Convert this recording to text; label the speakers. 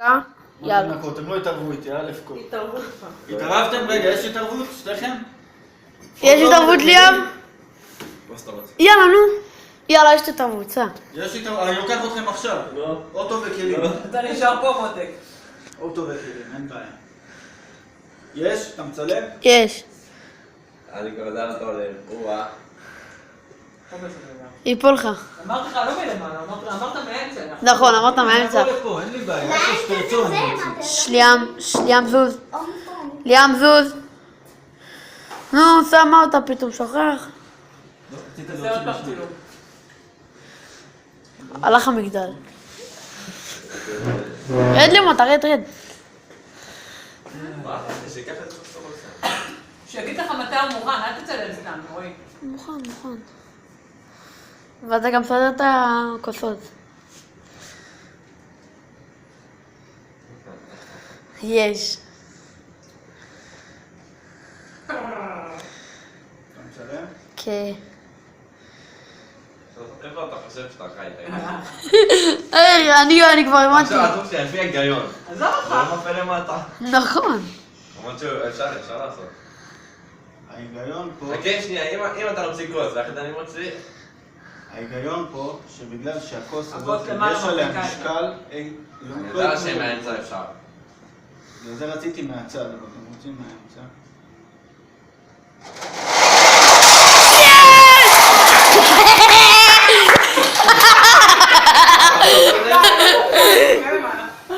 Speaker 1: יאללה.
Speaker 2: אתם לא התערבו איתי, א' כל.
Speaker 3: התערבות.
Speaker 2: התערבתם? רגע, יש התערבות? שתיכם?
Speaker 1: יש התערבות ליאם?
Speaker 2: מה שאתה רוצה.
Speaker 1: יאללה, נו. יאללה, יש התערבות, סע.
Speaker 2: יש התערבות, אני לוקח אתכם עכשיו.
Speaker 4: לא.
Speaker 2: אוטו וכלים.
Speaker 3: אתה נשאר פה מותק.
Speaker 2: אוטו וכלים, אין בעיה. יש? אתה מצלם?
Speaker 1: יש.
Speaker 4: אני כבר יודע אתה עולה. וואה.
Speaker 1: ייפול לך.
Speaker 3: אמרתי לך לא מלמעלה, אמרת מאמצע.
Speaker 1: נכון, אמרת מהאמצע.
Speaker 2: אני אבוא לפה, אין לי בעיה. איפה שתרצו אני רוצה.
Speaker 1: ליאם זוז. ליאם זוז. נו, שמה אותה פתאום, שוכח.
Speaker 3: זה עוד פעם צילום.
Speaker 1: הלך המגדל. רד למטה, רד.
Speaker 4: מה? שיקח את זה בסוף עושה.
Speaker 3: שיגיד לך מתי הוא מוכן, אל תצלם סתם, רועי.
Speaker 1: מוכן. ואתה גם סדר את הכוסות. יש.
Speaker 2: אתה מצלם?
Speaker 1: כן.
Speaker 4: איפה אתה חושב שאתה חי?
Speaker 1: אני כבר הבנתי.
Speaker 4: עכשיו, הטוב שלי, לפי היגיון.
Speaker 3: עזוב אותך.
Speaker 4: לא נופל למטה.
Speaker 1: נכון.
Speaker 4: למרות שאפשר לעשות.
Speaker 2: ההיגיון פה...
Speaker 4: חכה שנייה, אם אתה מוציא כוס, ואחרי אני מוציא...
Speaker 2: ההיגיון פה, שבגלל שהכוס
Speaker 3: הכוס
Speaker 2: הזאת,
Speaker 3: למעלה
Speaker 2: יש עליה
Speaker 3: מחזיקה
Speaker 2: משקל,
Speaker 4: אני יודע שמהאמצע אפשר.
Speaker 2: בגלל זה רציתי מהצד, אבל אתם רוצים מהאמצע.